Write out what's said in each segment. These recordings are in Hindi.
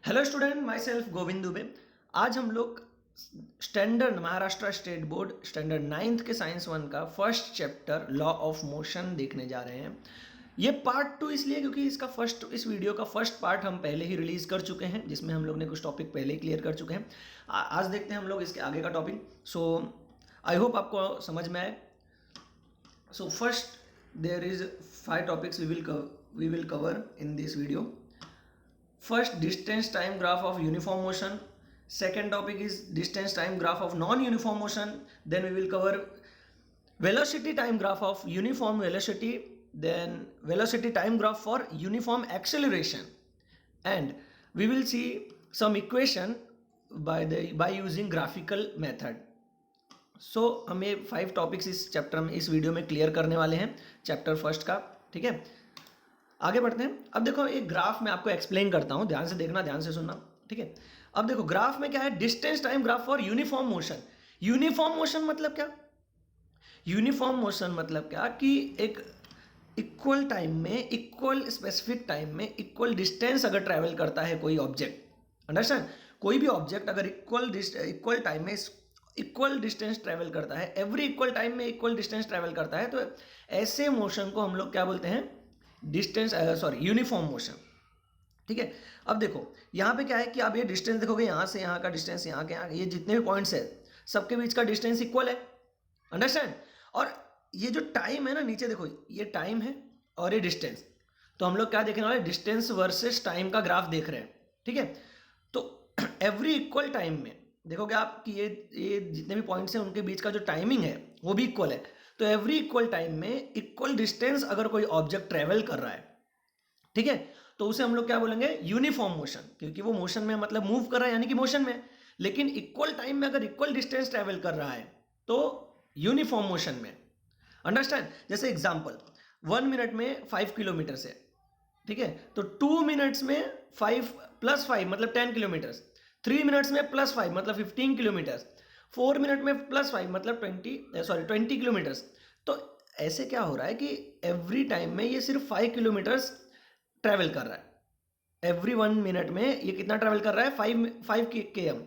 Hello student, my self Govind Dubey. आज हम लोग standard Maharashtra state board standard ninth के साइंस वन का first chapter law of motion देखने जा रहे हैं। ये पार्ट टू इसलिए क्योंकि इस वीडियो का फर्स्ट पार्ट हम पहले ही रिलीज कर चुके हैं, जिसमें हम लोग ने कुछ टॉपिक पहले ही क्लियर कर चुके हैं। आज देखते हैं हम लोग इसके आगे का टॉपिक। सो आई होप आपको समझ में आए। So first there is 5 topics we will cover in this video. First, distance time graph of uniform motion. Second topic is distance time graph of non-uniform motion. Then we will cover velocity time graph of uniform velocity. Then velocity time graph for uniform acceleration. And we will see some equation by using graphical method. So हम ये 5 टॉपिक्स इस चैप्टर में इस वीडियो में क्लियर करने वाले हैं, चैप्टर फर्स्ट का। ठीक है, आगे बढ़ते हैं। अब देखो एक ग्राफ में आपको एक्सप्लेन करता हूं, ध्यान से देखना, ध्यान से सुनना। ठीक है, अब देखो ग्राफ में क्या है, distance time graph for uniform motion. Uniform motion मतलब क्या? यूनिफॉर्म मोशन मतलब क्या कि एक इक्वल टाइम में, इक्वल स्पेसिफिक टाइम में इक्वल डिस्टेंस अगर ट्रैवल करता है कोई ऑब्जेक्ट, अंडरस्टैंड, कोई भी ऑब्जेक्ट अगर इक्वल टाइम में इक्वल डिस्टेंस ट्रैवल करता है, एवरी इक्वल टाइम में इक्वल डिस्टेंस ट्रैवल करता है, तो ऐसे मोशन को हम लोग क्या बोलते हैं? Uniform motion. ठीक है, अब देखो यहाँ पे क्या है कि आप ये डिस्टेंस देखोगे, यहाँ से यहाँ का डिस्टेंस, यहाँ के यहाँ, ये जितने भी पॉइंट्स है सबके बीच का डिस्टेंस इक्वल है, अंडरस्टैंड। और ये जो टाइम है ना, नीचे देखो ये टाइम है और ये डिस्टेंस, तो हम लोग क्या देखने वाले? डिस्टेंस वर्सेस टाइम का ग्राफ देख रहे हैं। ठीक है, तो एवरी इक्वल टाइम में देखोगे आप कि ये जितने भी पॉइंट्स हैं उनके बीच का जो टाइमिंग है वो भी इक्वल है। तो एवरी इक्वल टाइम में इक्वल डिस्टेंस अगर कोई ऑब्जेक्ट ट्रेवल कर रहा है, ठीक है, तो उसे हम लोग क्या बोलेंगे? यूनिफॉर्म मोशन, क्योंकि वो मोशन में मतलब मूव कर रहा है, यानी कि मोशन में। लेकिन इक्वल टाइम में अगर इक्वल डिस्टेंस ट्रेवल कर रहा है तो यूनिफॉर्म मोशन में, अंडरस्टैंड। जैसे एग्जांपल, 1 मिनट में 5 किलोमीटर है, ठीक है, तो 2 मिनट्स में 5 + 5 मतलब 10 किलोमीटर, 3 मिनट्स में +5 मतलब 15 किलोमीटर, 4 मिनट में +5 मतलब 20 किलोमीटर्स। तो ऐसे क्या हो रहा है कि एवरी टाइम में ये सिर्फ 5 किलोमीटर्स ट्रैवल कर रहा है। एवरी 1 मिनट में ये कितना ट्रैवल कर रहा है? 5 km।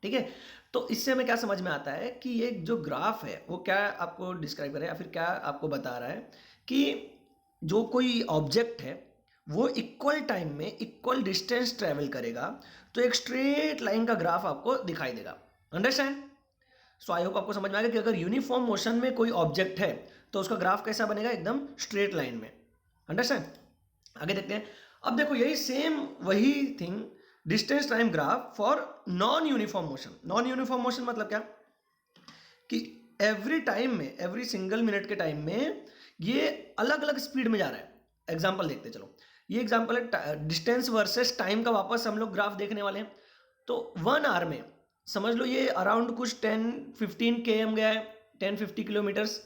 ठीक है, तो इससे हमें क्या समझ में आता है कि ये जो ग्राफ है वो क्या आपको डिस्क्राइब कर रहा है, या फिर क्या आपको बता रहा है कि जो कोई ऑब्जेक्ट है वो इक्वल टाइम में इक्वल डिस्टेंस ट्रैवल करेगा तो एक स्ट्रेट लाइन का ग्राफ आपको दिखाई देगा, अंडरस्टैंड। सो आई होप आपको समझ में आएगा कि अगर यूनिफॉर्म मोशन में कोई ऑब्जेक्ट है तो उसका ग्राफ कैसा बनेगा? एकदम स्ट्रेट लाइन में, अंडरस्टैंड। आगे देखते हैं। अब देखो यही सेम वही thing, distance time graph for non uniform motion. Non uniform motion मतलब क्या कि एवरी टाइम में, एवरी सिंगल मिनट के टाइम में ये अलग अलग स्पीड में जा रहा है। एग्जाम्पल देखते चलो, ये एग्जाम्पल है डिस्टेंस वर्सेस टाइम का, वापस हम लोग ग्राफ देखने वाले हैं। तो 1 आवर में समझ लो ये अराउंड कुछ 10-15 km गया है, 10-50 किलोमीटर्स।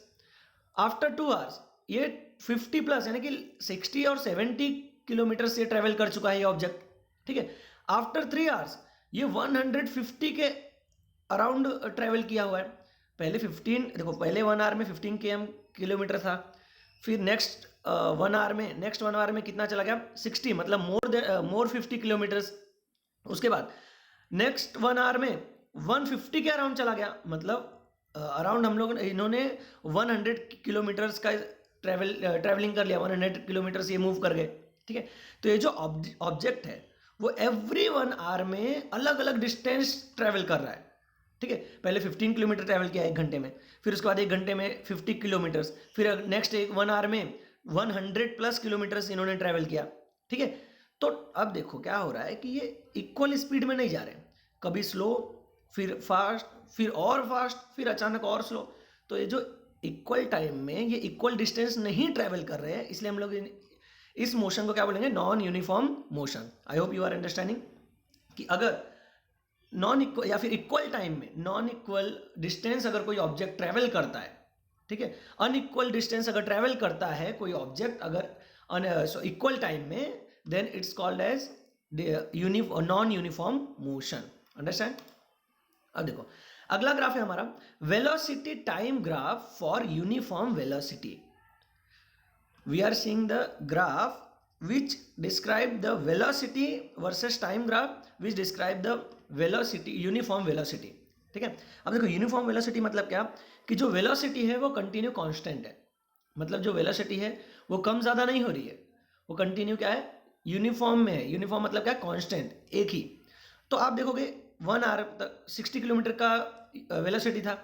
आफ्टर 2 आवर्स ये 50+ यानी कि 60 और 70 किलोमीटर से ट्रेवल कर चुका है ये ऑब्जेक्ट। ठीक है, आफ्टर 3 आवर्स ये 150 के अराउंड ट्रेवल किया हुआ है। पहले 15 देखो, पहले 1 आवर में 15 किलोमीटर था, फिर नेक्स्ट 1 आवर में कितना चला गया? 60 मतलब मोर 50 किलोमीटर्स। उसके बाद नेक्स्ट 1 आवर में 150 के अराउंड चला गया, मतलब अराउंड इन्होंने 100 किलोमीटर्स का ट्रैवलिंग कर लिया, 100 किलोमीटर्स ये मूव कर गए। ठीक है, तो ये जो ऑब्जेक्ट है वो एवरी 1 आवर में अलग अलग डिस्टेंस ट्रैवल कर रहा है। ठीक है, पहले 15 किलोमीटर ट्रैवल किया 1 घंटे में, फिर उसके बाद 1 घंटे में 50 किलोमीटर्स, फिर नेक्स्ट 1 आवर में 100+ किलोमीटर्स इन्होंने ट्रैवल किया। ठीक है, तो अब देखो क्या हो रहा है कि ये इक्वल स्पीड में नहीं जा रहे हैं, कभी स्लो, फिर फास्ट, फिर और फास्ट, फिर अचानक और स्लो। तो ये जो इक्वल टाइम में ये इक्वल डिस्टेंस नहीं ट्रैवल कर रहे हैं, इसलिए हम लोग इस मोशन को क्या बोलेंगे? Non uniform motion. I hope you are understanding कि अगर नॉन इक्वल या फिर इक्वल टाइम में नॉन इक्वल डिस्टेंस अगर कोई ऑब्जेक्ट ट्रैवल करता है, ठीक है, अनइक्वल डिस्टेंस अगर ट्रैवल करता है कोई ऑब्जेक्ट अगर इक्वल टाइम में, then it's called as non uniform motion, understand. अब देखो अगला ग्राफ है हमारा velocity time graph for uniform velocity. We are seeing the graph which describe the velocity versus time graph which describe the velocity uniform velocity। ठीक है, अब देखो यूनिफॉर्म वेलोसिटी मतलब क्या, कि जो वेलोसिटी है वो कंटिन्यू कांस्टेंट है, मतलब जो वेलोसिटी है वो कम ज़्यादा नहीं हो रही है, वो कंटिन्यू क्या है, यूनिफॉर्म में है। यूनिफॉर्म मतलब क्या, कांस्टेंट, एक ही। तो आप देखोगे 1 आवर तक 60 किलोमीटर का वेलोसिटी था,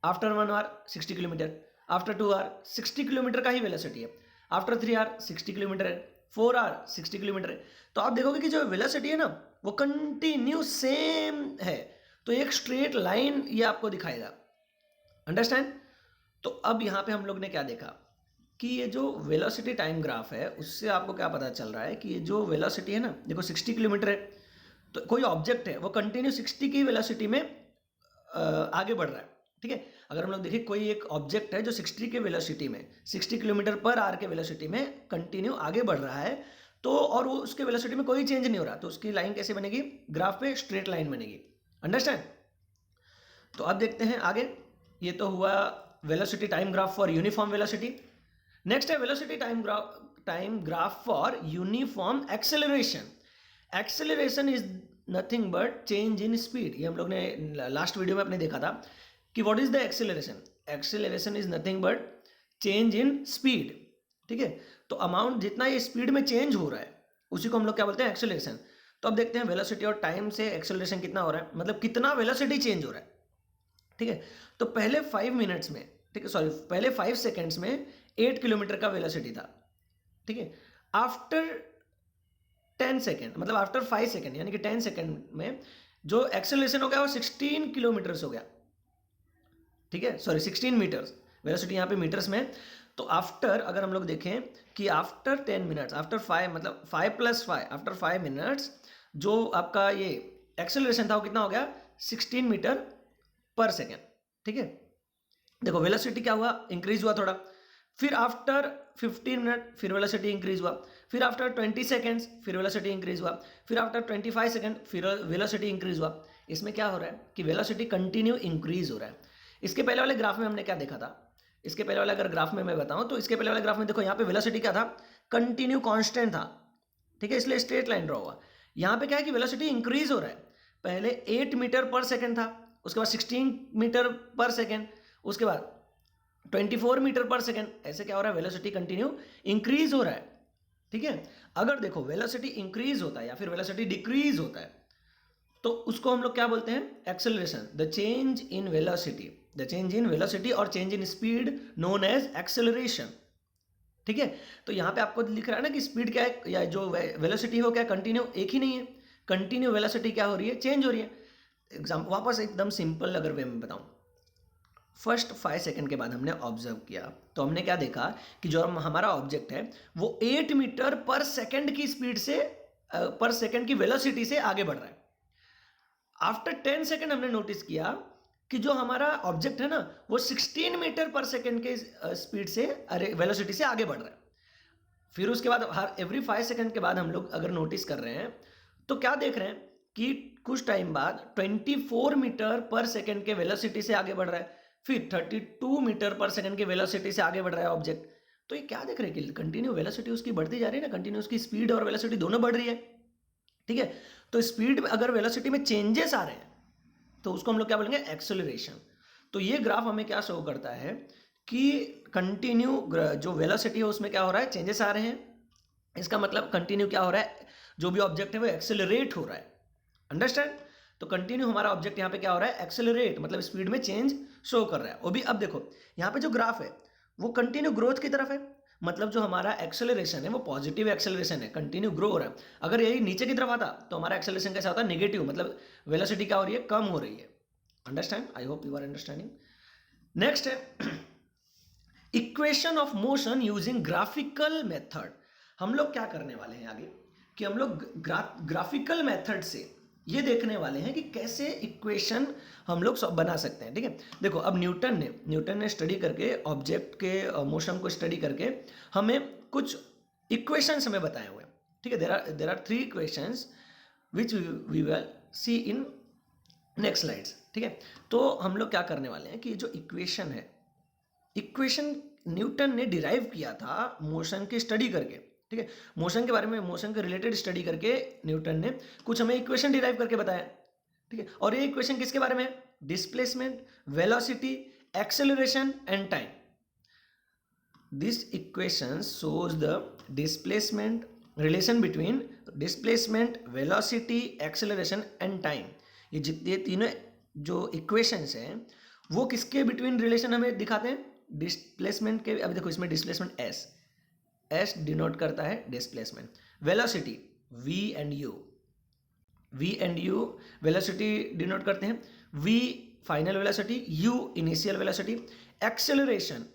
after 1 hour 60 kilometre, after 2 hour 60 kilometre का ही वेलोसिटी है, आफ्टर 3 आवर 60 किलोमीटर है, 4 आवर 60 किलोमीटर है। तो आप देखोगे कि जो वेलोसिटी है ना वो कंटिन्यू सेम है, तो एक स्ट्रेट लाइन ये आपको दिखाएगा। अंडरस्टैंड। तो अब यहाँ पे हम लोग ने क्या देखा कि ये जो वेलोसिटी टाइम ग्राफ है उससे आपको क्या पता चल रहा है कि ये जो वेलोसिटी है ना, देखो 60 किलोमीटर है, तो कोई ऑब्जेक्ट है वो कंटिन्यू 60 की वेलोसिटी में आगे बढ़ रहा है। ठीक है, अगर हम लोग देखें कोई एक ऑब्जेक्ट है जो 60 के वेलोसिटी में 60 किलोमीटर पर आवर के वेलोसिटी में कंटिन्यू आगे बढ़ रहा है, तो और वो उसके वेलोसिटी में कोई चेंज नहीं हो रहा, तो उसकी लाइन कैसे बनेगी, ग्राफ पे स्ट्रेट लाइन बनेगी। अंडरस्टैंड। तो अब देखते हैं आगे, ये तो हुआ velocity time graph for uniform velocity. Next है velocity time graph for uniform acceleration. Acceleration is nothing but change in speed. ये हम लोग ने लास्ट वीडियो में अपने देखा था कि what is the acceleration. Acceleration is nothing but change in speed. ठीक है, तो अमाउंट जितना ये स्पीड में चेंज हो रहा है उसी को हम लोग क्या बोलते हैं, एक्सेलरेशन। तो अब देखते हैं वेलोसिटी और टाइम से एक्सेलरेशन कितना हो रहा है, मतलब कितना वेलोसिटी चेंज हो रहा है। ठीक है, तो पहले 5 मिनट्स में, ठीक है सॉरी, पहले 5 सेकेंड्स में 8 किलोमीटर का वेलोसिटी था। ठीक है, आफ्टर 10 सेकेंड, मतलब आफ्टर 5 सेकेंड यानी कि 10 सेकेंड में जो एक्सेलरेशन हो गया वो 16 किलोमीटर्स हो गया। ठीक है, सॉरी 16 मीटर्स, वेलोसिटी यहाँ पे मीटर्स में। तो आफ्टर, अगर हम लोग देखें कि आफ्टर 10 मिनट्स, आफ्टर 5 मतलब 5 + 5, आफ्टर 5 मिनट्स जो आपका ये एक्सेलरेशन था वो कितना हो गया, 16 मीटर पर सेकेंड। ठीक है, देखो वेलोसिटी क्या हुआ, इंक्रीज हुआ थोड़ा। फिर आफ्टर 15 मिनट फिर वेलोसिटी इंक्रीज हुआ, फिर आफ्टर 20 सेकेंड्स फिर वेलोसिटी इंक्रीज हुआ, फिर आफ्टर 25 सेकेंड फिर वेलोसिटी इंक्रीज हुआ। इसमें क्या हो रहा है कि वेलोसिटी कंटिन्यू इंक्रीज हो रहा है। इसके पहले वाले ग्राफ में हमने क्या देखा था, इसके पहले वाले अगर ग्राफ में मैं बताऊं तो इसके पहले वाले ग्राफ में देखो यहाँ पे वेलोसिटी क्या था, कंटिन्यू कांस्टेंट था। ठीक है, इसलिए स्ट्रेट लाइन ड्रॉ हुआ। यहाँ पे क्या है कि वेलोसिटी इंक्रीज हो रहा है, पहले 8 मीटर पर सेकेंड था, उसके बाद 16 मीटर पर सेकेंड, उसके बाद 24 मीटर पर सेकेंड। ऐसे क्या हो रहा है, वेलोसिटी कंटिन्यू इंक्रीज हो रहा है। ठीक है, अगर देखो वेलोसिटी इंक्रीज होता है या फिर वेलोसिटी डिक्रीज होता है तो उसको हम लोग क्या बोलते हैं, acceleration. The change in velocity, the change in velocity और change in speed known as acceleration. ठीक है, तो यहाँ पे आपको लिख रहा है ना कि स्पीड क्या है या जो वेलोसिटी हो क्या कंटिन्यू एक ही नहीं है, कंटिन्यू वेलोसिटी क्या हो रही है, चेंज हो रही है। वापस एकदम सिंपल अगर वे में बताऊं, फर्स्ट 5 सेकंड के बाद हमने ऑब्जर्व किया तो हमने क्या देखा कि जो हमारा ऑब्जेक्ट है वो 8 मीटर पर सेकंड की स्पीड से पर सेकंड की वेलोसिटी से आगे बढ़ रहा है। आफ्टर 10 सेकंड हमने नोटिस किया कि जो हमारा ऑब्जेक्ट है ना वो 16 मीटर पर सेकंड के स्पीड से वेलोसिटी से आगे बढ़ रहा है। फिर उसके बाद हर एवरी 5 सेकंड के बाद हम लोग अगर नोटिस कर रहे हैं तो क्या देख रहे हैं कि कुछ टाइम बाद 24 मीटर पर सेकंड के वेलोसिटी से आगे बढ़ रहा है, फिर 32 मीटर पर सेकंड के वेलोसिटी से आगे बढ़ रहा है ऑब्जेक्ट। तो ये क्या देख रहे हैं कि कंटिन्यू वेलोसिटी उसकी बढ़ती जा रही है ना, कंटिन्यू उसकी स्पीड और वेलोसिटी दोनों बढ़ रही है। ठीक है, तो स्पीड में अगर वेलोसिटी में चेंजेस आ रहे हैं तो उसको हम लोग क्या बोलेंगे, एक्सेलरेशन। तो ये ग्राफ हमें क्या शो करता है कि कंटिन्यू जो वेलोसिटी है उसमें क्या हो रहा है, चेंजेस आ रहे हैं। इसका मतलब कंटिन्यू क्या हो रहा है, जो भी ऑब्जेक्ट है वो एक्सेलरेट हो रहा है। अंडरस्टैंड। तो कंटिन्यू हमारा ऑब्जेक्ट यहाँ पे क्या हो रहा है, एक्सेलरेट, मतलब स्पीड में चेंज शो कर रहा है। वो भी अब देखो यहाँ पे जो ग्राफ है वो कंटिन्यू ग्रोथ की तरफ है, मतलब जो हमारा एक्सेलरेशन है वो पॉजिटिव एक्सेलरेशन है, कंटिन्यू ग्रो हो रहा है। अगर यही नीचे की तरफ आता तो हमारा एक्सेलरेशन कैसा होता है, नेगेटिव, मतलब वेलोसिटी क्या हो रही है, कम हो रही है। Understand, I hope you are understanding. Next है equation of motion using graphical method. हम लोग क्या करने वाले हैं आगे कि हम लोग ग्राफिकल मेथड से ये देखने वाले हैं कि कैसे इक्वेशन हम लोग बना सकते हैं। ठीक है, देखो अब न्यूटन ने स्टडी करके ऑब्जेक्ट के मोशन को स्टडी करके हमें कुछ इक्वेशंस हमें बताए हुए हैं। ठीक है, there are 3 equations which we will see in next slides. ठीक है, तो हम लोग क्या करने वाले हैं कि जो इक्वेशन है, इक्वेशन न्यूटन ने डिराइव किया था मोशन की स्टडी करके। ठीक है, मोशन के बारे में, मोशन के रिलेटेड स्टडी करके न्यूटन ने कुछ हमें इक्वेशन डिराइव करके बताया। ठीक है, और ये इक्वेशन किसके बारे में है? Displacement, velocity, acceleration and time. This equation shows the displacement, relation between displacement, velocity, acceleration and time. ये जितने तीनों जो इक्वेशंस हैं वो किसके बिटवीन रिलेशन हमें दिखाते हैं? डिस्प्लेसमेंट के। अभी देखो इसमें डिस्प्लेसमेंट एस डिनोट करता है displacement, velocity V and U velocity denote करते हैं, V final velocity, U initial velocity, acceleration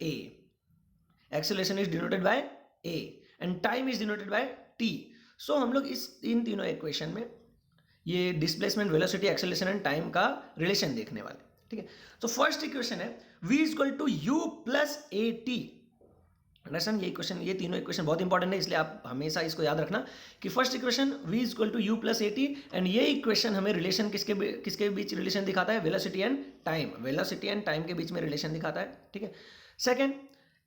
acceleration is denoted by A and time is denoted by T. So हम लोग इन तीनों इक्वेशन में ये displacement, velocity, acceleration and time का रिलेशन देखने वाले। ठीक है, तो फर्स्ट इक्वेशन है v equal to you plus A T. Understand, ये इक्वेशन, ये तीनों इक्वेशन बहुत इंपॉर्टेंट है, इसलिए आप हमेशा इसको याद रखना कि first equation v equal to you plus A t, and ये इक्वेशन हमें रिलेशन किसके बीच रिलेशन दिखाता है? Velocity and time, velocity and time के बीच में रिलेशन दिखाता है। ठीक है, second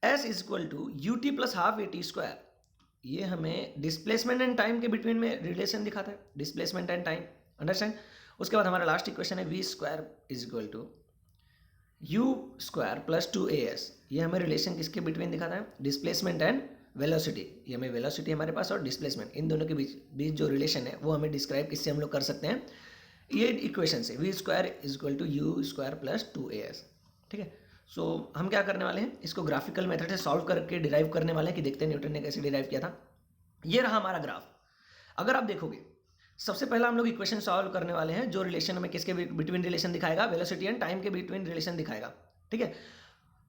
s is equal to u t plus half a t square, ये हमें डिस्प्लेसमेंट एंड टाइम के बिटवीन में रिलेशन दिखाता है, डिस्प्लेसमेंट एंड टाइम। अंडरस्टैंड, उसके बाद हमारा लास्ट इक्वेशन है we square is equal to u square plus 2as, ये हमें रिलेशन किसके बिटवीन दिखाता है? Displacement and velocity. ये हमें वेलोसिटी हमारे पास और डिस्प्लेसमेंट, इन दोनों के बीच जो रिलेशन है वो हमें डिस्क्राइब किससे हम लोग कर सकते हैं? ये इक्वेशन से, v square is equal to u square plus 2as। ठीक है, सो हम क्या करने वाले हैं? इसको ग्राफिकल मेथड से सॉल्व करके डिराइव करने वाले हैं कि देखते हैं न्यूटन ने कैसे डिराइव किया था। ये रहा हमारा ग्राफ। अगर आप देखोगे, सबसे पहला हम लोग इक्वेशन सॉल्व करने वाले हैं जो रिलेशन हमें किसके बिटवीन रिलेशन दिखाएगा? वेलोसिटी एंड टाइम के बिटवीन रिलेशन दिखाएगा। ठीक है,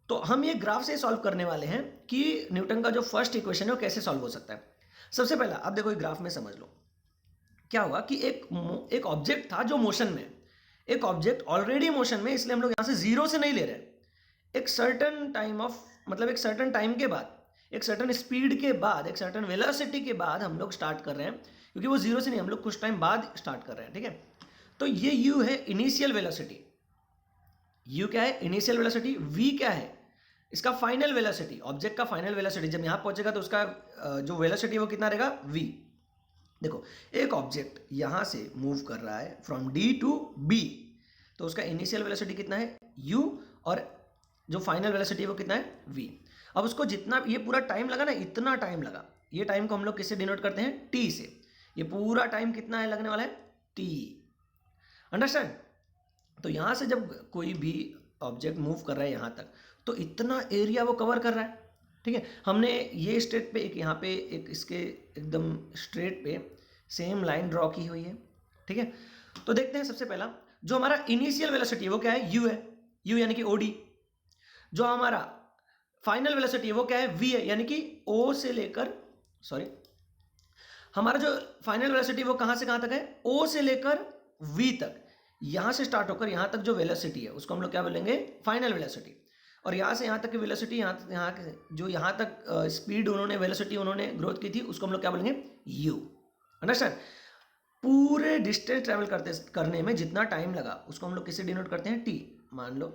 तो हम ये ग्राफ से सॉल्व करने वाले हैं कि न्यूटन का जो फर्स्ट इक्वेशन है वो कैसे सॉल्व हो सकता है। सबसे पहला आप देखो, एक ग्राफ में समझ लो क्या हुआ कि एक ऑब्जेक्ट था जो मोशन में, एक ऑब्जेक्ट ऑलरेडी मोशन में, इसलिए हम लोग यहाँ से जीरो से नहीं ले रहे, एक सर्टन टाइम ऑफ, मतलब एक सर्टन टाइम के बाद, एक सर्टन स्पीड के बाद, एक सर्टन वेलोसिटी के बाद हम लोग स्टार्ट कर रहे हैं, क्योंकि वो जीरो से नहीं, हम लोग कुछ टाइम बाद स्टार्ट कर रहे हैं। ठीक है, तो ये u है इनिशियल वेलोसिटी, u क्या है? Initial velocity. v क्या है? इसका फाइनल वेलोसिटी, ऑब्जेक्ट का फाइनल वेलोसिटी, जब यहाँ पहुंचेगा तो उसका जो वेलोसिटी वो कितना रहेगा? v। देखो, एक ऑब्जेक्ट यहाँ से मूव कर रहा है फ्रॉम d टू b, तो उसका इनिशियल वेलोसिटी कितना है? u, और जो फाइनल वेलोसिटी वो कितना है? v। अब उसको जितना ये पूरा टाइम लगा ना, इतना टाइम लगा, ये टाइम को हम लोग किससे डिनोट करते हैं? t से। ये पूरा टाइम कितना है लगने वाला है? t। अंडरस्टैंड, तो यहाँ से जब कोई भी ऑब्जेक्ट मूव कर रहा है यहाँ तक, तो इतना एरिया वो कवर कर रहा है। ठीक है, हमने ये स्ट्रेट पे एक, यहाँ पे एक, इसके एकदम स्ट्रेट पे सेम लाइन ड्रॉ की हुई है। ठीक है, तो देखते हैं सबसे पहला जो हमारा इनिशियल वेलोसिटी है वो क्या है? u है, u यानी कि od। जो हमारा फाइनल वेलोसिटी है वो क्या है? v है, यानी कि o से लेकर, सॉरी, हमारा जो फाइनल वेलोसिटी वो कहाँ से कहाँ तक है? o से लेकर v तक, यहाँ से स्टार्ट होकर यहाँ तक जो वेलोसिटी है उसको हम लोग क्या बोलेंगे? Final velocity. और यहाँ से यहाँ तक की वेलोसिटी, जो यहाँ तक स्पीड उन्होंने, वेलोसिटी उन्होंने ग्रोथ की थी, उसको हम लोग क्या बोलेंगे? u। अंडरस्टैंड, पूरे डिस्टेंस ट्रैवल करने में जितना टाइम लगा उसको हम लोग किससे डिनोट करते हैं? t। मान लो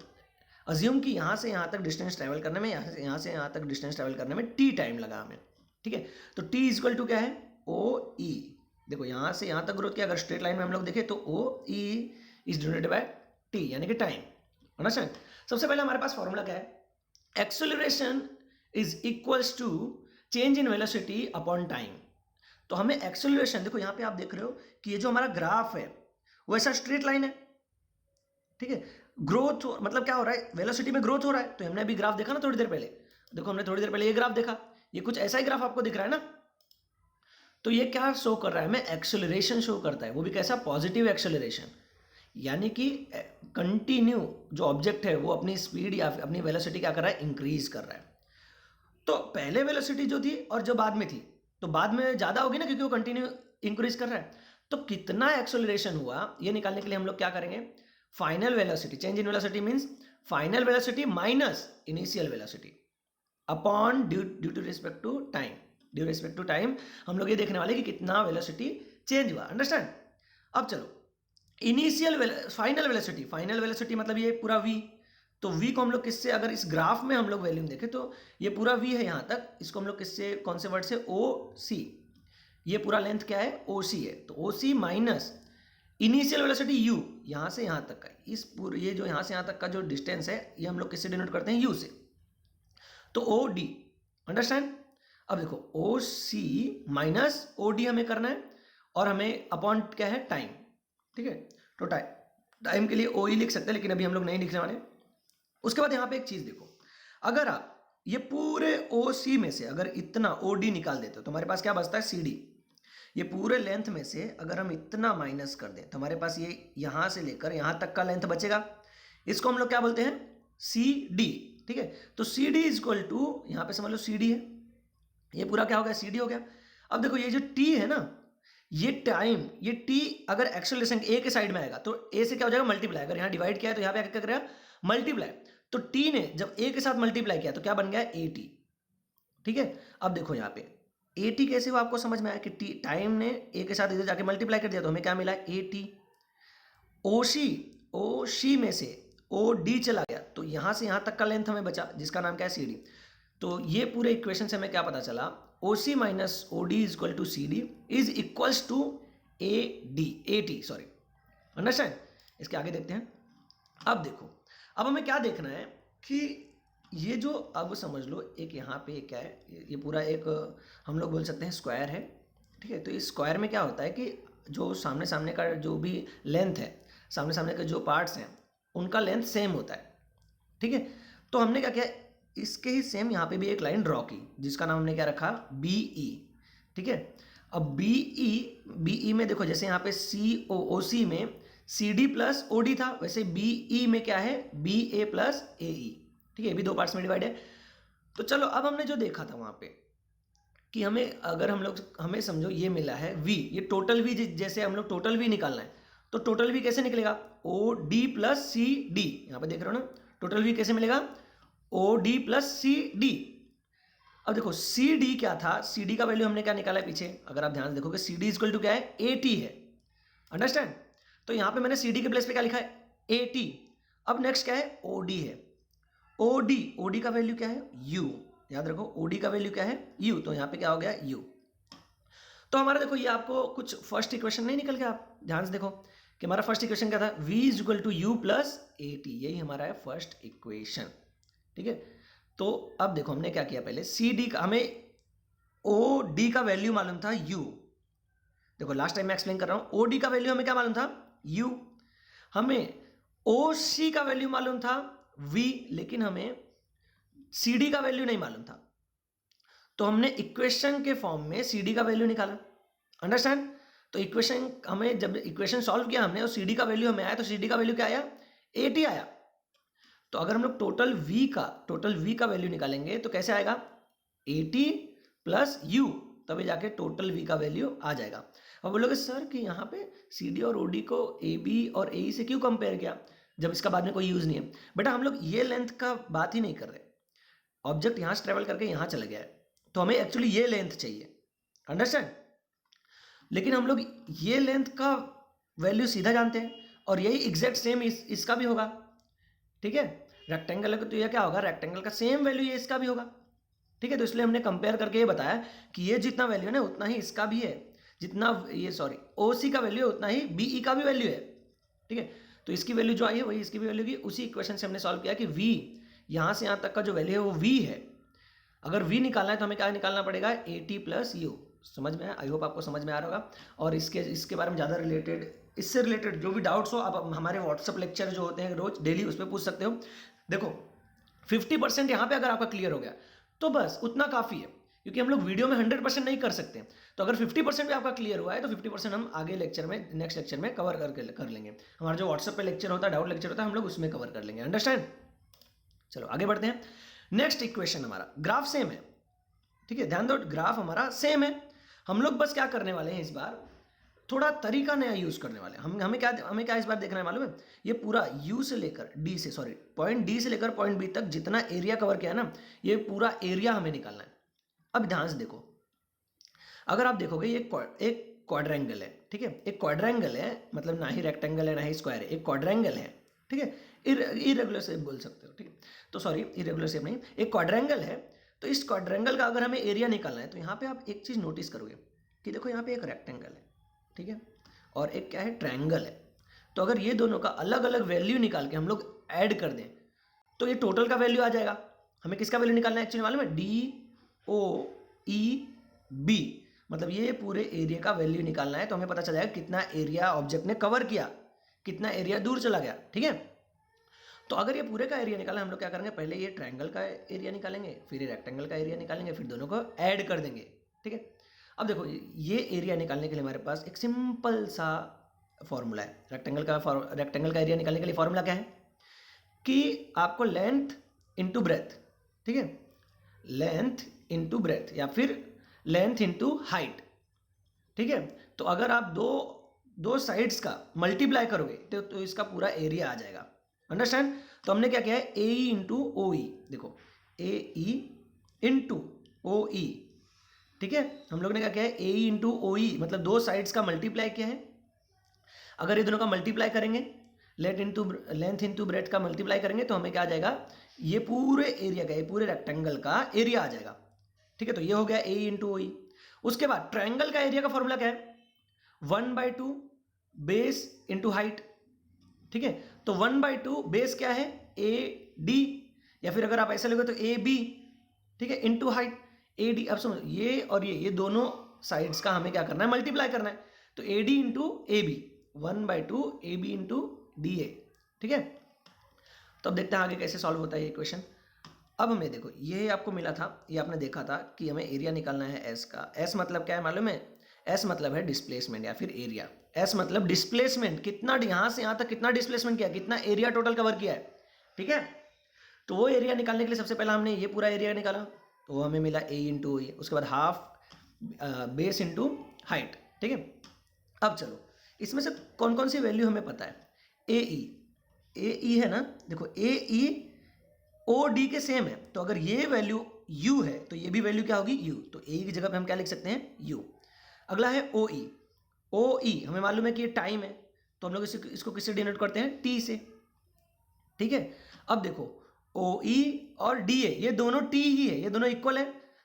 अज्यूम कि यहाँ से यहाँ तक डिस्टेंस ट्रैवल करने में, यहाँ से यहाँ तक डिस्टेंस ट्रैवल करने में t टाइम लगा हमें। ठीक है, तो t इक्वल टू क्या है? OE। देखो यहाँ से यहाँ तक ग्रोथ किया, अगर स्ट्रेट लाइन में हम लोग देखें तो OE is denoted bye t, यानी कि टाइम। अंडरस्टैंड, सबसे पहले हमारे पास फॉर्मूला क्या है? Acceleration is equals to change in velocity upon time. तो हमें एक्सेलरेशन, देखो यहाँ पे आप देख रहे हो कि ये जो हमारा ग्राफ है वो ऐसा स्ट्रेट लाइन है। ठीक है, ग्रोथ मतलब क्या हो रहा है? वेलोसिटी में ग्रोथ हो रहा है। तो हमने अभी ग्राफ देखा ना थोड़ी देर पहले, देखो हमने थोड़ी देर पहले ये ग्राफ देखा, ये कुछ ऐसा ही ग्राफ आपको दिख रहा है ना। तो ये क्या शो कर रहा है? हमें एक्सेलरेशन शो करता है, वो भी कैसा? पॉजिटिव एक्सेलरेशन, यानी कि कंटिन्यू जो ऑब्जेक्ट है वो अपनी स्पीड या अपनी वेलोसिटी क्या कर रहा है? इंक्रीज कर रहा है। तो पहले वेलोसिटी जो थी और जो बाद में थी, तो बाद में ज़्यादा होगी ना, क्योंकि वो कंटिन्यू इंक्रीज कर रहा है। तो कितना एक्सेलरेशन हुआ ये निकालने के लिए हम लोग क्या करेंगे? Final velocity, change in velocity means final velocity minus initial velocity upon due to respect to time, due respect to time हम लोग ये देखने वाले कि कितना वेलोसिटी चेंज हुआ। अंडरस्टैंड, अब चलो initial final velocity, final velocity मतलब ये पूरा v, तो v को हम लोग किससे, अगर इस ग्राफ में हम लोग वैल्यू देखें तो ये पूरा v है यहाँ तक, इसको हम लोग किससे, कौन से वर्ड से, ओ सी, ये पूरा लेंथ क्या है, ओ सी है, तो ओ C minus initial velocity u, यहाँ से यहाँ तक का, इस पूरे ये जो यहाँ से यहाँ तक का जो डिस्टेंस है ये हम लोग किससे डिनोट करते हैं, u से, तो ओ डी, अंडरस्टैंड। अब देखो ओ सी माइनस ओ डी हमें करना है, और हमें अपॉन क्या है, टाइम, ठीक है, तो टाइम के लिए ओ ई लिख सकते हैं, लेकिन अभी हम लोग नहीं लिखने वाले। उसके बाद यहाँ पे एक चीज देखो, अगर आप ये पूरे ओ सी में से अगर इतना ओ डी निकाल देते हो तो हमारे पास क्या बचता है, सी डी। ये पूरे लेंथ में से अगर हम इतना माइनस कर दें तो हमारे पास ये यहाँ से लेकर यहाँ तक का लेंथ बचेगा, इसको हम लोग क्या बोलते हैं, सी डी, ठीक है। तो C D is equal to, यहाँ पे समझ लो सी डी है, ये पूरा क्या हो गया, सी डी हो गया। अब देखो ये जो टी है ना, ये टाइम, ये टी अगर एक्सेलरेशन ए के साइड में आएगा तो ए से क्या हो जाएगा, मल्टीप्लाई, अगर यहाँ डिवाइड किया है तो यहाँ पे क्या करेगा, मल्टीप्लाई। तो टी ने जब ए के साथ मल्टीप्लाई किया तो क्या बन गया, ए टी, ठीक है। अब देखो यहाँ पे ए टी कैसे, वो आपको समझ में आया कि टी टाइम ने ए के साथ इधर जाके मल्टीप्लाई कर दिया तो हमें क्या मिला, ए टी। ओ सी में से ओ डी चला गया तो यहाँ से यहाँ तक का लेंथ हमें बचा जिसका नाम क्या है, सी डी। तो ये पूरे इक्वेशन से हमें क्या पता चला, O C minus O D is equal to C D is equals to A D, A T, sorry, understand. इसके आगे देखते हैं। अब देखो, अब हमें क्या देखना है कि ये जो, अब समझ लो एक यहाँ पे क्या है, ये पूरा एक हम लोग बोल सकते हैं स्क्वायर है, ठीक है। तो इस स्क्वायर में क्या होता है कि जो सामने सामने का जो भी लेंथ है, सामने सामने के जो पार्ट्स हैं उनका लेंथ सेम होता है, ठीक है। तो हमने क्या किया, इसके ही सेम यहाँ पे भी एक लाइन ड्रॉ की जिसका नाम हमने क्या रखा, बी ई, ठीक है। अब बी ई में देखो, जैसे यहाँ पे सी ओ सी में C D plus O D था, वैसे बी ई में क्या है, बी ए प्लस ए ई, ठीक है। ये भी दो पार्ट्स में डिवाइड है। तो चलो अब हमने जो देखा था वहाँ पे कि हमें, अगर हम लोग, हमें समझो ये मिला है v, ये टोटल v, जैसे हम लोग टोटल v निकालना है तो टोटल v कैसे निकलेगा, O D plus C D, यहाँ पे देख रहे हो ना, टोटल v कैसे मिलेगा, O D plus C D. अब देखो सी डी क्या था, सी डी का वैल्यू हमने क्या निकाला है पीछे, अगर आप ध्यान से देखोगे सी डी इक्वल टू क्या है, ए टी है, अंडरस्टैंड। तो यहाँ पे मैंने सी डी के प्लेस पे क्या लिखा है, ए टी। अब नेक्स्ट क्या है, ओ डी है, ओ डी का वैल्यू क्या है, u, याद रखो ओ डी का वैल्यू क्या है, u, तो यहाँ पे क्या हो गया, u। तो हमारा देखो ये आपको कुछ फर्स्ट इक्वेशन नहीं निकल गया, आप ध्यान से देखो कि हमारा फर्स्ट इक्वेशन क्या था, v is equal to you plus A t, यही हमारा है फर्स्ट इक्वेशन, ठीक है। तो अब देखो हमने क्या किया, पहले सी डी का, हमें ओ डी का वैल्यू मालूम था u, देखो लास्ट टाइम मैं एक्सप्लेन कर रहा हूं, ओ डी का वैल्यू हमें क्या मालूम था, u, हमें ओ सी का वैल्यू मालूम था v, लेकिन हमें सी डी का वैल्यू नहीं मालूम था, तो हमने इक्वेशन के फॉर्म में सी डी का वैल्यू निकाला, अंडरस्टैंड। तो इक्वेशन, हमें जब इक्वेशन सॉल्व किया हमने और सी डी का वैल्यू हमें आया, तो सी डी का वैल्यू क्या आया, ए टी आया। तो अगर हम लोग टोटल v का वैल्यू निकालेंगे तो कैसे आएगा, ए टी प्लस यू, तभी जाके टोटल v का वैल्यू आ जाएगा। अब बोलोगे सर कि यहाँ पे सी डी और ओ डी को ए बी और ए ई से क्यों कंपेयर किया जब इसका बाद में कोई यूज नहीं है। बेटा हम लोग ये लेंथ का बात ही नहीं कर रहे, ऑब्जेक्ट यहाँ से ट्रेवल करके यहाँ चला गया है तो हमें एक्चुअली ये लेंथ चाहिए, अंडरस्टैंड। लेकिन हम लोग ये लेंथ का वैल्यू सीधा जानते हैं और यही एग्जैक्ट सेम इसका भी होगा, ठीक है। रेक्टेंगल का तो ये क्या होगा, रेक्टेंगल का सेम वैल्यू ये इसका भी होगा, ठीक है। तो इसलिए हमने कंपेयर करके ये बताया कि ये जितना वैल्यू है ना उतना ही इसका भी है, जितना ये सॉरी ओ सी का वैल्यू है उतना ही बी ई का भी वैल्यू है, ठीक है। तो इसकी वैल्यू जो आई है वही इसकी भी वैल्यू की, उसी इक्वेशन से हमने सॉल्व किया कि v यहाँ से यहाँ तक का जो वैल्यू है वो v है। अगर v निकालना है तो हमें क्या निकालना पड़ेगा, ए टी प्लस यू। समझ में आया, आई होप आपको समझ में आ रहा होगा। और इसके बारे में ज़्यादा रिलेटेड, इससे रिलेटेड जो भी डाउट्स हो आप हमारे व्हाट्सअप लेक्चर जो होते हैं रोज डेली उस पर पूछ सकते हो। देखो 50% यहाँ पे अगर आपका क्लियर हो गया तो बस उतना काफ़ी है, क्योंकि हम लोग वीडियो में 100% नहीं कर सकते। तो अगर 50% भी आपका क्लियर हुआ है तो 50% हम आगे लेक्चर में, नेक्स्ट लेक्चर में कवर कर लेंगे। हमारा जो व्हाट्सएप पे लेक्चर होता है, डाउट लेक्चर होता है, हम लोग उसमें कवर कर लेंगे, अंडरस्टैंड। चलो आगे बढ़ते हैं। नेक्स्ट इक्वेशन हमारा ग्राफ सेम है, ठीक है, ध्यान दो ग्राफ हमारा सेम है। हम लोग बस क्या करने वाले हैं इस बार, थोड़ा तरीका नया यूज करने वाले हैं। हमें क्या इस बार देखना है मालूम है, ये पूरा यू से लेकर डी से, सॉरी पॉइंट डी से लेकर पॉइंट बी तक जितना एरिया कवर किया ना, ये पूरा एरिया हमें निकालना है। अब ध्यान से देखो, अगर आप देखोगे ये एक क्वाड्रेंगल है, ठीक है, एक क्वाड्रेंगल है, मतलब ना ही रेक्टेंगल है ना ही स्क्वायर है, एक क्वाड्रेंगल है, ठीक है, इरेगुलर शेप बोल सकते हो, ठीक है। तो सॉरी, इरेगुलर शेप नहीं, एक क्वाड्रेंगल है। तो इस क्वाड्रेंगल का अगर हमें एरिया निकालना है तो यहाँ पे आप एक चीज़ नोटिस करोगे कि देखो यहाँ पे एक रेक्टेंगल है, ठीक है, और एक क्या है, ट्रायंगल है। तो अगर ये दोनों का अलग अलग वैल्यू निकाल के हम लोग ऐड कर दें तो ये टोटल का वैल्यू आ जाएगा। हमें किसका वैल्यू निकालना है एक्चुअली मालूम है, DOEB, मतलब ये पूरे एरिया का वैल्यू निकालना है। तो हमें पता चल जाएगा कितना एरिया ऑब्जेक्ट ने कवर किया, कितना एरिया दूर चला गया, ठीक है। तो अगर ये पूरे का एरिया निकाला, हम लोग क्या करेंगे, पहले ये ट्रायंगल का एरिया निकालेंगे, फिर ये रेक्टेंगल का एरिया निकालेंगे, फिर दोनों को ऐड कर देंगे, ठीक है। अब देखो ये एरिया निकालने के लिए हमारे पास एक सिंपल सा फॉर्मूला है। रेक्टेंगल का एरिया निकालने के लिए फॉर्मूला क्या है कि आपको लेंथ इंटू ब्रेथ, ठीक है, लेंथ इंटू ब्रेथ या फिर लेंथ इंटू हाइट, ठीक है। तो अगर आप दो साइड्स का मल्टीप्लाई करोगे तो इसका पूरा एरिया आ जाएगा, अंडरस्टैंड। तो हमने क्या किया है, ए ई इंटू ओ ई, देखो ए ई इंटू ओ ई, ठीक है। हम लोग ने क्या किया है, ए ई इंटू ओ ई, मतलब दो साइड्स का मल्टीप्लाई किया है। अगर ये दोनों का मल्टीप्लाई करेंगे, लेंथ इंटू ब्रेथ का मल्टीप्लाई करेंगे तो हमें क्या आ जाएगा, ये पूरे एरिया का, ये पूरे रेक्टेंगल का एरिया आ जाएगा, ठीक है। तो ये हो गया ए इंटू ओ ई। उसके बाद ट्रायंगल का एरिया का फॉर्मूला क्या है, 1/2 बेस इंटू हाइट, ठीक है। तो 1/2 बेस क्या है, ए डी, या फिर अगर आप ऐसे लोगे तो ए बी, ठीक है, इंटू हाइट ए डी। अब सुनो, ये और ये दोनों साइड्स का हमें क्या करना है, मल्टीप्लाई करना है। तो A D into A B, 1/2 A B into D A, ठीक है। तो अब देखते हैं आगे कैसे सॉल्व होता है ये क्वेश्चन। अब हमें देखो, ये आपको मिला था, ये आपने देखा था कि हमें एरिया निकालना है एस का। एस मतलब क्या है मालूम है, एस मतलब है डिस्प्लेसमेंट या फिर एरिया। एस मतलब डिस्प्लेसमेंट, कितना यहाँ से यहाँ तक कितना डिस्प्लेसमेंट किया, कितना एरिया टोटल कवर किया है, ठीक है। तो वो एरिया निकालने के लिए सबसे पहला हमने ये पूरा एरिया निकाला, तो वो हमें मिला ए इंटू ए, उसके बाद हाफ बेस इंटू हाइट, ठीक है। अब चलो इसमें से कौन कौन सी वैल्यू हमें पता है, ए ई है ना, देखो ए ई ओ डी के सेम है। तो अगर ये वैल्यू यू है तो ये भी वैल्यू क्या होगी, यू। तो ए की जगह पे हम क्या लिख सकते हैं, यू। अगला है ओ ई हमें मालूम है कि ये टाइम है, तो हम लोग इसको किससे डिनोट करते हैं, टी से, ठीक है। अब देखो ओ ई और डी ए ये दोनों टी ही है, ये दोनों इक्वल है।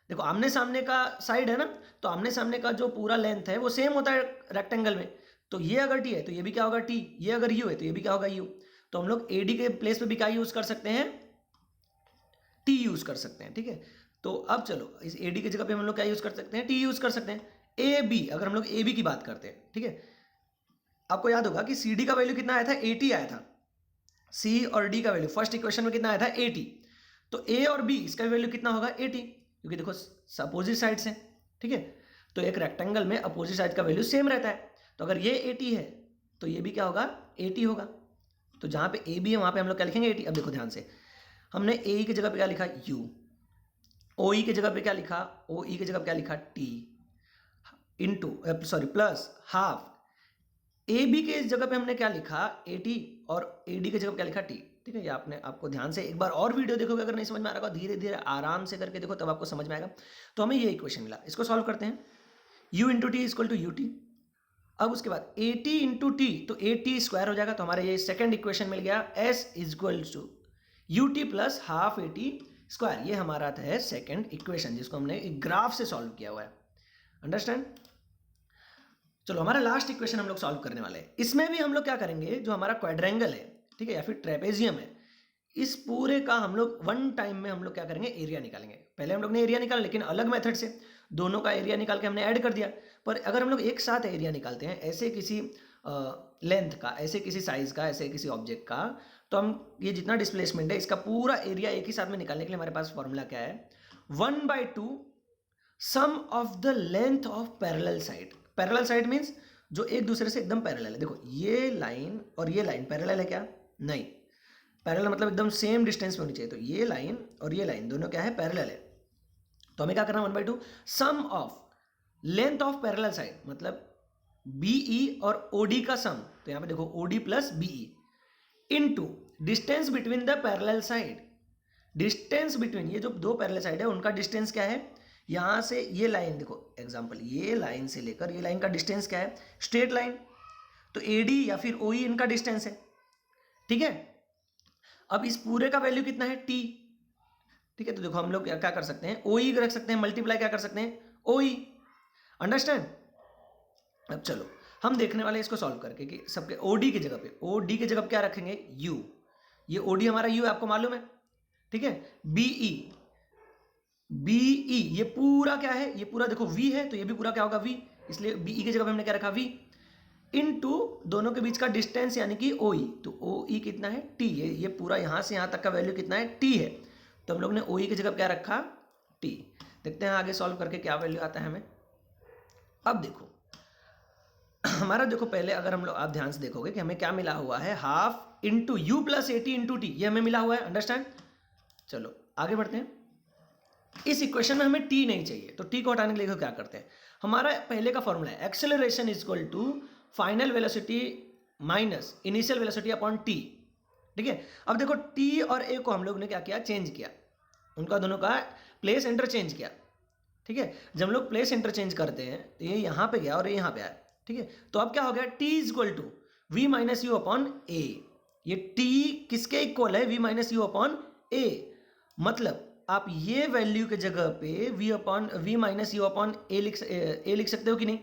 देखो आमने सामने का साइड है ना, तो आमने सामने का जो पूरा लेंथ है वो सेम होता है रेक्टेंगल में। तो ये अगर टी है तो ये भी क्या होगा टी, ये अगर यू है तो ये भी क्या होगा यू। तो हम लोग ए डी के प्लेस पे भी क्या यूज कर सकते हैं, टी यूज कर सकते हैं, ठीक है। तो अब चलो इस ए डी की जगह पे हम लोग क्या यूज कर सकते हैं, टी यूज कर सकते हैं। ए बी, अगर हम लोग ए बी की बात करते हैं, ठीक है, आपको याद होगा कि सी डी का वैल्यू कितना आया था, 80 आया था। सी और डी का वैल्यू फर्स्ट इक्वेशन में कितना आया था, 80। तो ए और बी इसका वैल्यू कितना होगा, 80, क्योंकि देखो अपोजिट साइड्स हैं, ठीक है। तो एक रेक्टेंगल में अपोजिट साइड का वैल्यू सेम रहता है। तो अगर ये 80 है तो ये भी क्या होगा, 80 होगा। तो जहाँ पे ए बी है वहाँ पे हम लोग क्या लिखेंगे, 80। अब देखो ध्यान से, हमने ए की जगह पे क्या लिखा, यू। ओ ई की जगह पे क्या लिखा, ओ ई की जगह पे क्या लिखा, t into sorry plus half. A B के जगह पे हमने क्या लिखा, 80, और ए डी की जगह पे क्या लिखा, टी, ठीक है। ये आपको ध्यान से एक बार और वीडियो देखोगे, अगर नहीं समझ में आ रहा, धीरे धीरे आराम से करके देखो तब आपको समझ में आएगा। तो हमें ये इक्वेशन मिला, इसको सॉल्व करते हैं। u into t equal to u t. अब उसके बाद 80 इंटू टी, तो ए टी स्क्वायर हो जाएगा। तो हमारे ये सेकेंड इक्वेशन मिल गया, s equal to u t plus half a t square. ये हमारा है सेकेंड इक्वेशन, जिसको हमने एक ग्राफ से सॉल्व किया हुआ है, अंडरस्टैंड। चलो हमारा लास्ट इक्वेशन हम लोग सॉल्व करने वाले हैं। इसमें भी हम लोग क्या करेंगे, जो हमारा क्वाड्रेंगल है, ठीक है, या फिर ट्रेपेजियम है, इस पूरे का हम लोग वन टाइम में हम लोग क्या करेंगे, एरिया निकालेंगे। पहले हम लोग ने एरिया निकाला लेकिन अलग मेथड से, दोनों का एरिया निकाल के हमने ऐड कर दिया। पर अगर हम लोग एक साथ एरिया निकालते हैं ऐसे किसी लेंथ का, ऐसे किसी साइज का, ऐसे किसी ऑब्जेक्ट का, तो हम ये जितना डिस्प्लेसमेंट है इसका पूरा एरिया एक ही साथ में निकालने के लिए हमारे पास फॉर्मूला क्या है, 1/2 sum of the length of parallel side. Parallel side means जो एक दूसरे से एकदम पैरेलल है। देखो ये लाइन और ये लाइन पैरेलल है क्या, नहीं। पैरेलल मतलब एकदम सेम डिस्टेंस में होनी चाहिए। तो ये लाइन और ये लाइन दोनों क्या है, पैरेलल है। तो हमें क्या करना है, 1/2 sum of length of parallel side, मतलब BE और OD का सम। तो यहाँ पे देखो OD plus BE into distance between the parallel side. Distance between ये जो दो पैरेलल साइड है उनका डिस्टेंस क्या है, यहाँ से ये लाइन देखो, एग्जांपल ये लाइन से लेकर ये लाइन का डिस्टेंस क्या है, स्ट्रेट लाइन। तो AD या फिर OE इनका डिस्टेंस है, ठीक है। अब इस पूरे का वैल्यू कितना है t, ठीक है। तो देखो हम लोग क्या कर सकते हैं, OE रख सकते हैं, मल्टीप्लाई क्या कर सकते हैं, OE, अंडरस्टैंड। अब चलो हम देखने वाले इसको सॉल्व करके कि सबके OD की जगह पे, OD की जगह पे क्या रखेंगे, U, ये OD हमारा U है, आपको मालूम है, ठीक है। BE, BE ये पूरा क्या है, ये पूरा देखो V है, तो ये भी पूरा क्या होगा V, इसलिए BE की जगह पे हमने क्या रखा V, इनटू दोनों के बीच का डिस्टेंस यानी कि OE, तो OE कितना है T है, ये पूरा यहाँ से यहाँ तक का वैल्यू कितना है T है, तो हम लोग ने OE की जगह पे क्या रखा T। देखते हैं आगे सॉल्व करके क्या वैल्यू आता है हमें। अब देखो हमारा, देखो पहले अगर हम लोग, आप ध्यान से देखोगे कि हमें क्या मिला हुआ है, half into u plus 80 into T, ये हमें मिला हुआ है, अंडरस्टैंड। चलो आगे बढ़ते हैं। इस इक्वेशन में हमें टी नहीं चाहिए, तो टी को हटाने के लिए क्या करते हैं, हमारा पहले का फॉर्मूला है acceleration is equal to final velocity minus initial velocity upon t, ठीक है। अब देखो टी और ए को हम लोग ने क्या किया, चेंज किया, उनका दोनों का प्लेस इंटरचेंज किया, ठीक है। जब हम लोग प्लेस इंटरचेंज करते हैं तो ये यहाँ पे गया और ये यहाँ पे आया, ठीक है। तो अब क्या हो गया, T is equal to V minus you upon A, ये टी किसके इक्वल है, V minus you upon A, मतलब आप ये वैल्यू के जगह पे V minus you upon A लिख सकते हो कि नहीं।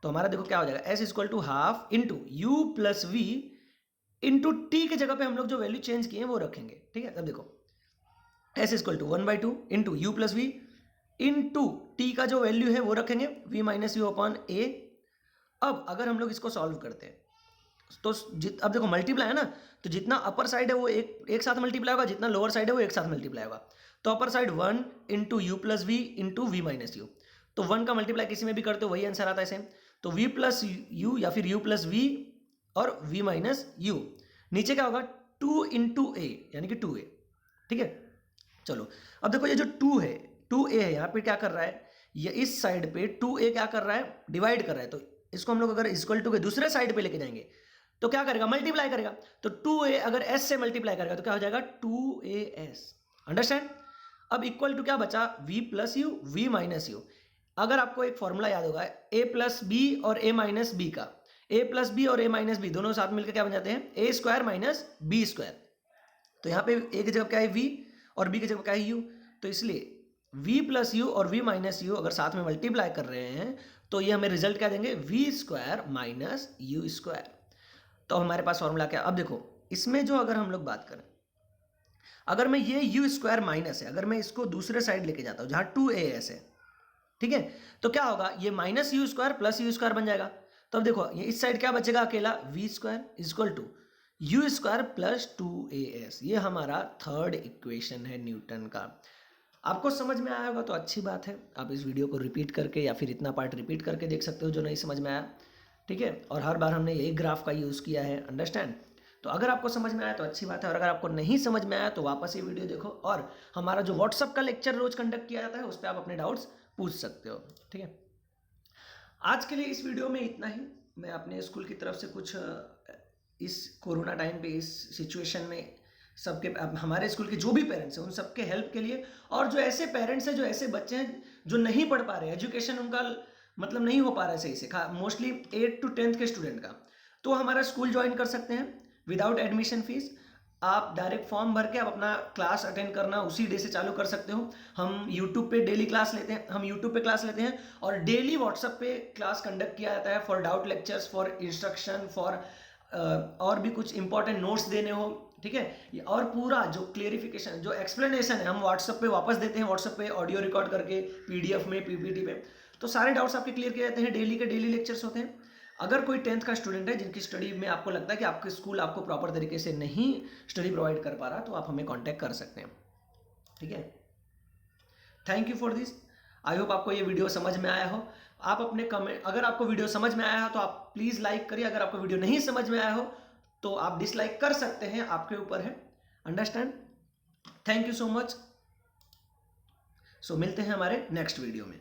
तो हमारा देखो क्या हो जाएगा, s equal to half into u plus v into t की जगह पे हम लोग जो वैल्यू चेंज किए हैं वो रखेंगे, ठीक है। अब देखो s equal to 1/2 into u plus v into t का जो वैल्यू है वो रखेंगे v minus you upon a. अब अगर हम लोग इसको सॉल्व करते हैं तो अब देखो मल्टीप्लाई है ना, तो जितना अपर साइड है वो एक साथ मल्टीप्लाई होगा, जितना लोअर साइड है वो एक साथ मल्टीप्लाई होगा। तो upper side 1 into u plus v into v minus u, तो 1 का मल्टीप्लाई किसी में भी करते हो वही आंसर आता है सेम। तो वी प्लस यू या फिर यू प्लस वी और वी माइनस यू, नीचे क्या होगा 2 इंटू ए यानी कि 2a, ठीक है। चलो अब देखो ये जो 2 है 2a है, यहाँ पे क्या कर रहा है, ये इस साइड पे 2a क्या कर रहा है, डिवाइड कर रहा है, तो इसको हम लोग अगर इक्वल टू के दूसरे साइड पे लेके जाएंगे तो क्या करेगा, मल्टीप्लाई करेगा। तो 2a अगर s से मल्टीप्लाई करेगा तो क्या हो जाएगा 2as, अंडरस्टैंड। अब इक्वल टू क्या बचा, v plus u v minus u. अगर आपको एक फॉर्मूला याद होगा a प्लस बी और a माइनस बी का, a प्लस बी और a माइनस बी दोनों साथ मिलकर क्या बन जाते हैं, a square minus b square. तो यहाँ पे a की जगह क्या है v और b की जगह क्या है u, तो इसलिए v प्लस यू और v माइनस यू अगर साथ में मल्टीप्लाई कर रहे हैं तो ये हमें रिजल्ट क्या देंगे, v square minus you square. तो हमारे पास फॉर्मूला क्या, अब देखो इसमें जो अगर हम लोग बात करें, अगर मैं ये यू स्क्वायर माइनस है, अगर मैं इसको दूसरे साइड लेके जाता हूँ जहाँ 2as है, ठीक है, तो क्या होगा, ये minus you square plus you square बन जाएगा। तो अब देखो ये इस साइड क्या बचेगा, अकेला v square is equal to u square plus 2as, ये हमारा थर्ड इक्वेशन है न्यूटन का। आपको समझ में आया होगा तो अच्छी बात है, आप इस वीडियो को रिपीट करके या फिर इतना पार्ट रिपीट करके देख सकते हो जो नहीं समझ में आया, ठीक है। और हर बार हमने यही ग्राफ का यूज़ किया है, अंडरस्टैंड। तो अगर आपको समझ में आया तो अच्छी बात है, और अगर आपको नहीं समझ में आया तो वापस ये वीडियो देखो, और हमारा जो व्हाट्सअप का लेक्चर रोज कंडक्ट किया जाता है उस पर आप अपने डाउट्स पूछ सकते हो, ठीक है। आज के लिए इस वीडियो में इतना ही। मैं अपने स्कूल की तरफ से कुछ इस कोरोना टाइम पे इस सिचुएशन में सबके, हमारे स्कूल के जो भी पेरेंट्स हैं उन सबके हेल्प के लिए, और जो ऐसे पेरेंट्स हैं जो ऐसे बच्चे हैं जो नहीं पढ़ पा रहे, एजुकेशन उनका मतलब नहीं हो पा रहा है सही से, मोस्टली 8 to 10th के स्टूडेंट का, तो हमारा स्कूल ज्वाइन कर सकते हैं विदाउट एडमिशन फीस। आप डायरेक्ट फॉर्म भर के आप अपना क्लास अटेंड करना उसी डे से चालू कर सकते हो। हम यूट्यूब पे डेली क्लास लेते हैं, हम यूट्यूब पे क्लास लेते हैं और डेली व्हाट्सएप पे क्लास कंडक्ट किया जाता है for doubt lectures, for instruction, for और भी कुछ इंपॉर्टेंट नोट्स देने हो, ठीक है। और पूरा जो क्लियरिफिकेशन जो एक्सप्लेनेशन है हम व्हाट्सएप पे वापस देते हैं, व्हाट्सएप पे ऑडियो रिकॉर्ड करके PDF में PPT पे, तो सारे डाउट्स आपके क्लियर किए जाते हैं। डेली के डेली लेक्चर्स होते हैं। अगर कोई 10th का स्टूडेंट है जिनकी स्टडी में आपको लगता है कि आपके स्कूल आपको प्रॉपर तरीके से नहीं स्टडी प्रोवाइड कर पा रहा, तो आप हमें कांटेक्ट कर सकते हैं, ठीक है। Thank you for this. I hope आपको ये वीडियो समझ में आया हो। आप अपने कमेंट, अगर आपको वीडियो समझ में आया हो तो आप प्लीज़ लाइक करिए, अगर आपको वीडियो नहीं समझ में आया हो तो आप डिसलाइक कर सकते हैं, आपके ऊपर है, understand. Thank you so much. So मिलते हैं हमारे नेक्स्ट वीडियो में।